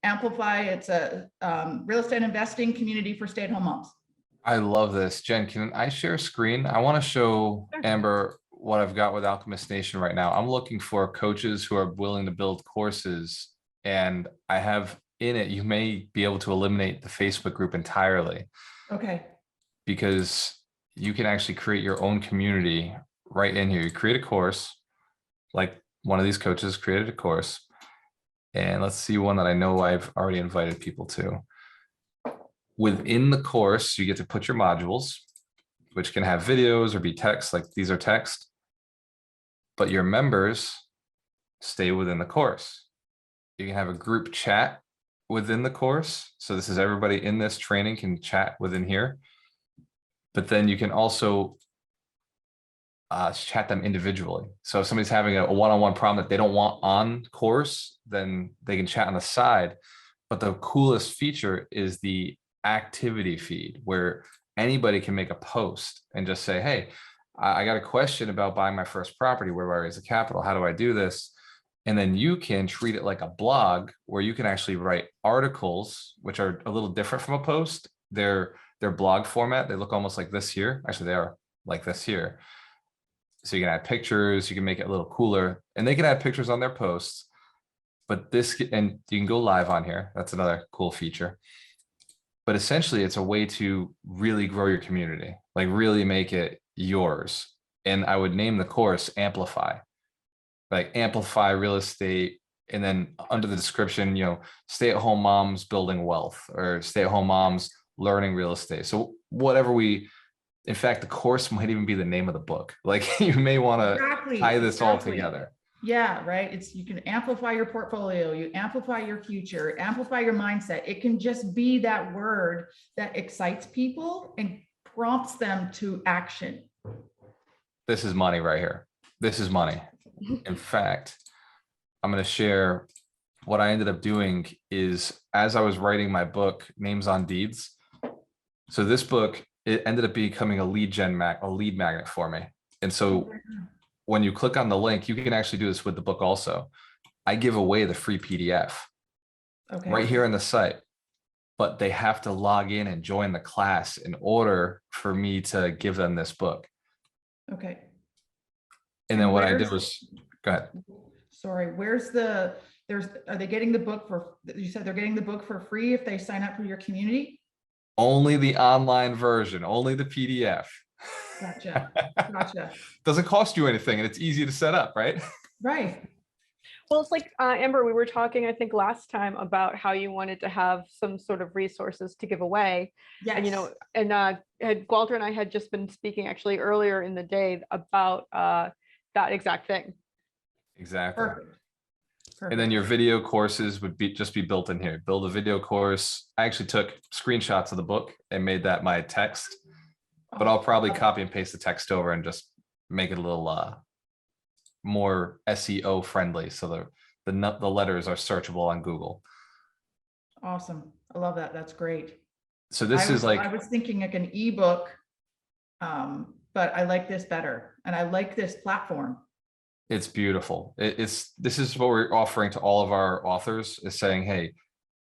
Amplify. It's a real estate investing community for stay-at-home moms. I love this. Jen, can I share a screen? I want to show Amber what I've got with Alchemist Nation right now. I'm looking for coaches who are willing to build courses, and I have in it, you may be able to eliminate the Facebook group entirely. Okay. Because you can actually create your own community right in here. You create a course, like one of these coaches created a course. And let's see one that I know I've already invited people to. Within the course, you get to put your modules, which can have videos or be text, like these are text, but your members stay within the course. You can have a group chat within the course. So this is everybody in this training can chat within here, but then you can also chat them individually. So if somebody's having a one-on-one problem that they don't want on course, then they can chat on the side. But the coolest feature is the activity feed, where anybody can make a post and just say, hey, I got a question about buying my first property. Where do I raise the capital? How do I do this? And then you can treat it like a blog where you can actually write articles, which are a little different from a post. They're blog format. They look almost like this here. Actually, they are like this here. So you can add pictures, you can make it a little cooler, and they can add pictures on their posts. But this, and you can go live on here. That's another cool feature. But essentially, it's a way to really grow your community, like really make it yours. And I would name the course Amplify, like Amplify Real Estate. And then under the description, stay-at-home moms building wealth, or stay-at-home moms learning real estate. So whatever in fact, the course might even be the name of the book. Like you may want to tie this all together. Yeah, right. You can amplify your portfolio, you amplify your future, amplify your mindset. It can just be that word that excites people and prompts them to action. This is money right here. This is money. In fact, I'm going to share what I ended up doing is, as I was writing my book, Names on Deeds. So this book, it ended up becoming a lead magnet for me. And so when you click on the link, you can actually do this with the book also. I give away the free PDF right here on the site, but they have to log in and join the class in order for me to give them this book. Okay. And then what I did was, go ahead. Sorry, are they getting the book you said they're getting the book for free if they sign up for your community? Only the online version, only the PDF. Gotcha. Doesn't cost you anything, and it's easy to set up, right? Right. Well, it's like, Amber, we were talking, I think last time, about how you wanted to have some sort of resources to give away. Yes. And Walter and I had just been speaking actually earlier in the day about that exact thing. Exactly. Perfect. And then your video courses would just be built in here. Build a video course. I actually took screenshots of the book and made that my text, but I'll probably copy and paste the text over and just make it a little more SEO friendly, so the letters are searchable on Google. Awesome. I love that. That's great. So this is like, I was thinking like an ebook, but I like this better, and I like this platform. It's beautiful. This is what we're offering to all of our authors, is saying, hey,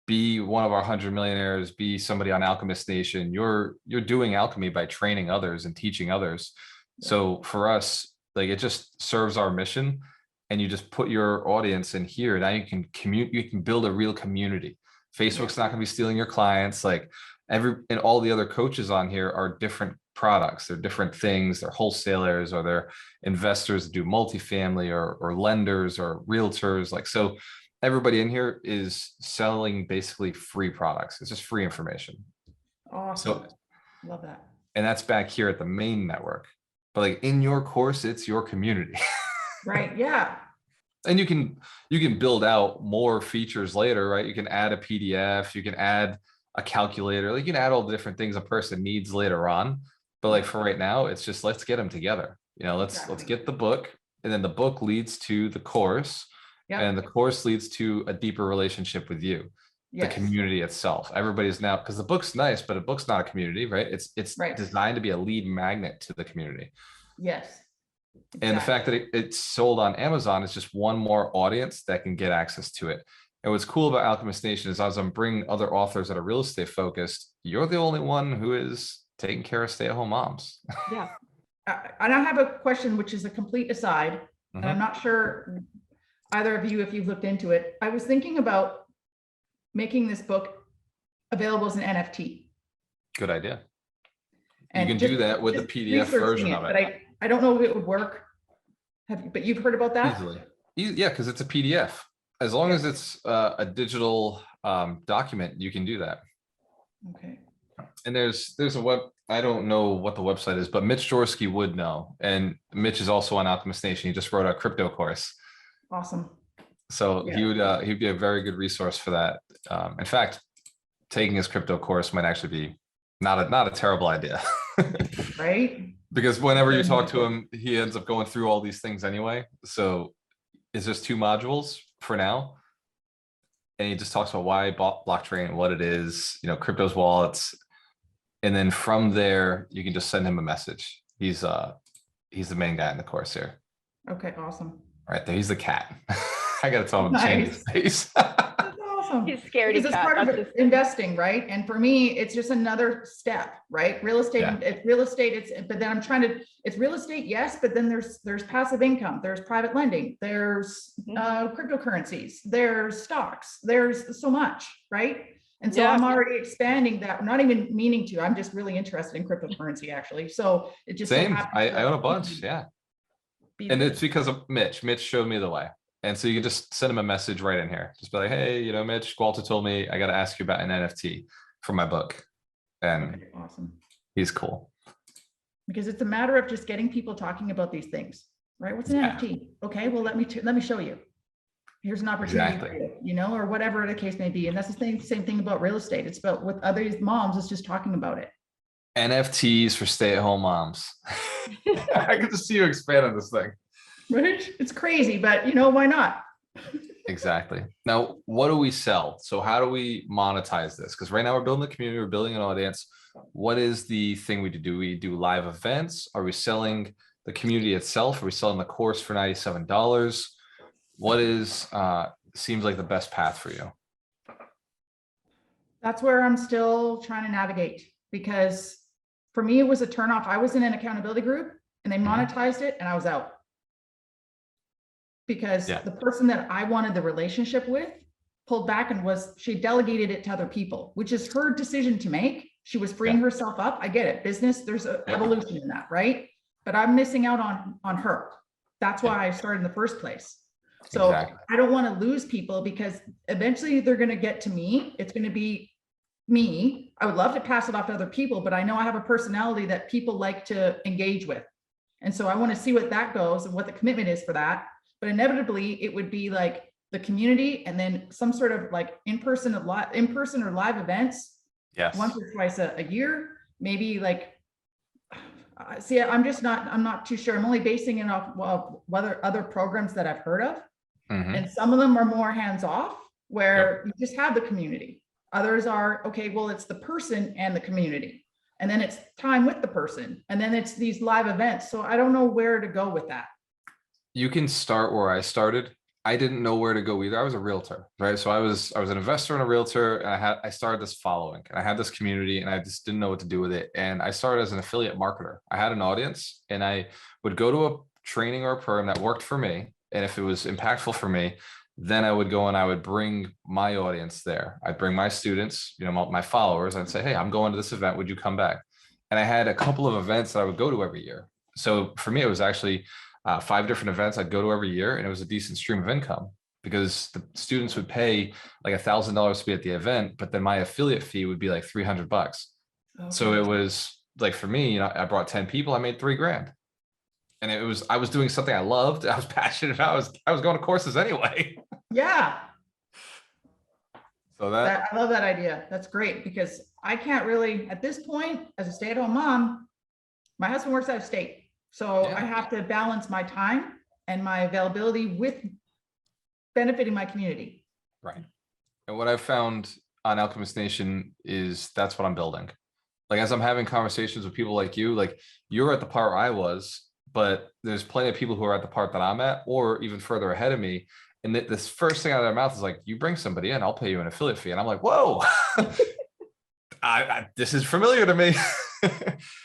be one of our 100 millionaires, be somebody on Alchemist Nation. You're doing alchemy by training others and teaching others. Yeah. So for us, like, it just serves our mission, and you just put your audience in here. Now you can build a real community. Facebook's not going to be stealing your clients. Like and all the other coaches on here are different products. They're different things. They're wholesalers, or they're investors that do multifamily, or lenders, or realtors. Like, so everybody in here is selling basically free products. It's just free information. Awesome. So, love that. And that's back here at the main network. But like in your course, it's your community. Right. Yeah. And you can build out more features later, right? You can add a PDF, you can add a calculator, like you can add all the different things a person needs later on. But like for right now, it's just, let's get them together. Let's get the book, and then the book leads to the course. Yep. And the course leads to a deeper relationship with you. Yes. The community itself. Everybody's now, because the book's nice, but a book's not a community, right? It's right. Designed to be a lead magnet to the community. Yes. Exactly. And the fact that it's sold on Amazon is just one more audience that can get access to it. And what's cool about Alchemist Nation is as I'm bringing other authors that are real estate focused, you're the only one who is taking care of stay-at-home moms. Yeah. And I have a question, which is a complete aside, and I'm Mhm. not sure either of you, if you've looked into it. I was thinking about making this book available as an NFT. Good idea. You And can just- do that with the just PDF researching version it, of but it I don't know if it would work. But you've heard about that? easily. Yeah, because it's a PDF. As long Yeah. as it's a digital document, you can do that. Okay. And there's a web, I don't know what the website is, but Mitch Jorsky would know. And Mitch is also on Alchemist Nation. He just wrote a crypto course. Awesome. So Yeah. he'd be a very good resource for that. In fact, taking his crypto course might actually be not a terrible idea. Right? Because whenever you talk to him, he ends up going through all these things anyway. So it's just 2 modules for now. And he just talks about why blockchain, what it is, crypto's wallets. And then from there, you can just send him a message. He's the main guy in the course here. Okay, awesome. Right there. He's the cat. I gotta tell him to change his Nice. face. That's awesome. He's scaredy Because it's cat. part of That's his thing. investing, right? And for me, it's just another step, right? Real estate, Yeah. it's real estate, but then it's real estate, yes, but then there's passive income, there's private lending, there's cryptocurrencies, there's stocks, there's so much, right? And so Yeah. I'm already expanding that, not even meaning to, I'm just really interested in cryptocurrency actually. So it just so Same. happens I that own a bunch. Yeah. be And the- it's because of Mitch. Mitch showed me the way. And so you can just send him a message right in here. Just be like, hey, Mitch, Walter told me I got to ask you about an NFT for my book. And Okay, awesome. he's cool. Because it's a matter of just getting people talking about these things, right? What's an Yeah. NFT? Okay, well, let me show you. Here's an opportunity, Exactly. for you, or whatever the case may be. And that's the same thing about real estate. It's about with other moms, it's just talking about it. NFTs for stay-at-home moms. I get to see you expand on this thing. Right? It's crazy, but why not? Exactly. Now, what do we sell? So how do we monetize this? Because right now we're building the community, we're building an audience. What is the thing we do? Do we do live events? Are we selling the community itself? Are we selling the course for $97? What is seems like the best path for you? That's where I'm still trying to navigate, because for me, it was a turnoff. I was in an accountability group and they monetized it and I was out. Because the person that I wanted the relationship with pulled back and she delegated it to other people, which is her decision to make. She was freeing herself up. I get it. Business, there's an evolution in that, right? But I'm missing out on her. That's why I started in the first place. So I don't want to lose people, because eventually they're going to get to me. It's going to be me. I would love to pass it off to other people, but I know I have a personality that people like to engage with. And so I want to see what that goes and what the commitment is for that. But inevitably it would be like the community, and then some sort of like in-person or live events. Yes. Once or twice a year, maybe like, see, I'm not too sure. I'm only basing it off whether other programs that I've heard of. And some of them are more hands-off, where you just have the community. Others are, okay, well, it's the person and the community. And then it's time with the person. And then it's these live events. So I don't know where to go with that. You can start where I started. I didn't know where to go either. I was a realtor, right? So I was an investor and a realtor, and I started this following, and I had this community, and I just didn't know what to do with it. And I started as an affiliate marketer. I had an audience, and I would go to a training or a program that worked for me. And if it was impactful for me, then I would go and I would bring my audience there. I'd bring my students, my followers. I'd say, hey, I'm going to this event. Would you come back? And I had a couple of events that I would go to every year. So for me, it was actually 5 different events I'd go to every year, and it was a decent stream of income, because the students would pay like $1,000 to be at the event, but then my affiliate fee would be like $300. Okay. So it was like, for me, I brought 10 people, I made $3,000. And I was doing something I loved. I was passionate about. I was going to courses anyway. Yeah. So I love that idea. That's great, because I can't really, at this point, as a stay-at-home mom, my husband works out of state. So I have to balance my time and my availability with benefiting my community. Right. And what I've found on Alchemist Nation is that's what I'm building. Like, as I'm having conversations with people like you're at the part where I was, but there's plenty of people who are at the part that I'm at, or even further ahead of me. And this first thing out of their mouth is like, you bring somebody in, I'll pay you an affiliate fee. And I'm like, whoa, this is familiar to me.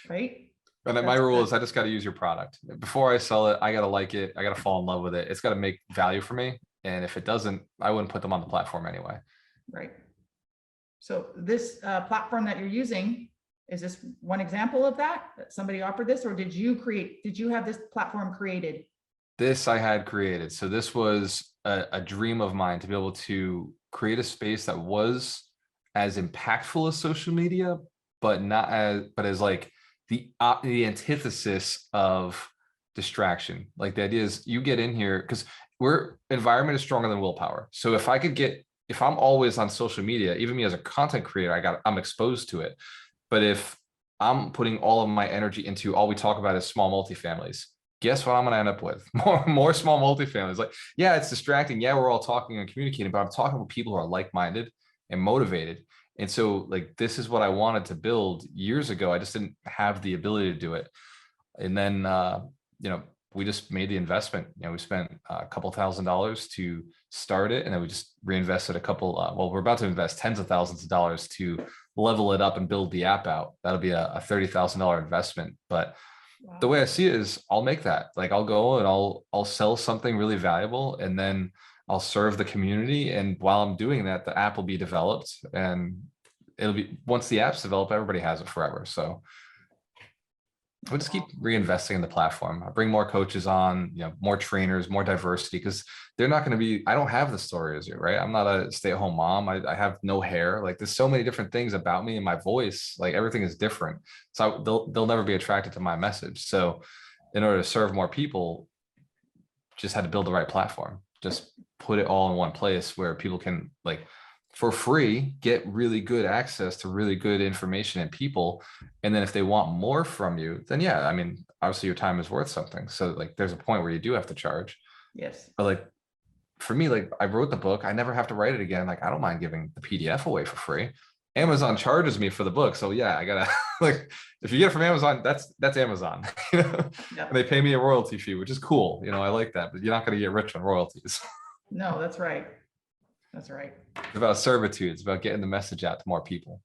Right? And then my That's rule good. is I just got to use your product. Before I sell it, I got to like it. I got to fall in love with it. It's got to make value for me. And if it doesn't, I wouldn't put them on the platform anyway. Right. So this platform that you're using, is this one example of that somebody offered this, or did you have this platform created? This I had created. So this was a dream of mine to be able to create a space that was as impactful as social media, but as like the antithesis of distraction. Like the idea is you get in here because environment is stronger than willpower. So if I'm always on social media, even me as a content creator, I'm exposed to it. But if I'm putting all of my energy into all we talk about is small multifamilies, guess what I'm going to end up with? More small multifamilies. Like, yeah, it's distracting. Yeah, we're all talking and communicating, but I'm talking with people who are like-minded and motivated. And so like, this is what I wanted to build years ago. I just didn't have the ability to do it. And then, we just made the investment. We spent a couple $1,000s to start it. And then we just reinvested we're about to invest tens of thousands of dollars to level it up and build the app out. That'll be a $30,000 investment. But the way I see it is I'll make that. Like I'll go and I'll sell something really valuable, and then I'll serve the community. And while I'm doing that, the app will be developed, and once the app's developed, everybody has it forever. So we'll just keep reinvesting in the platform. I bring more coaches on, more trainers, more diversity, because they're not going to be, I don't have the story as you, right? I'm not a stay-at-home mom. I have no hair. Like there's so many different things about me and my voice, like everything is different. So they'll never be attracted to my message. So in order to serve more people, just had to build the right platform, just put it all in one place where people can like for free get really good access to really good information and people. And then if they want more from you, then yeah, I mean, obviously your time is worth something. So like there's a point where you do have to charge. Yes. But like for me, like I wrote the book, I never have to write it again. Like I don't mind giving the PDF away for free. Amazon charges me for the book. So yeah, I gotta like if you get it from Amazon, that's Amazon. Yep. And they pay me a royalty fee, which is cool. I like that, but you're not gonna get rich on royalties. No, that's right. That's right. It's about servitude. It's about getting the message out to more people.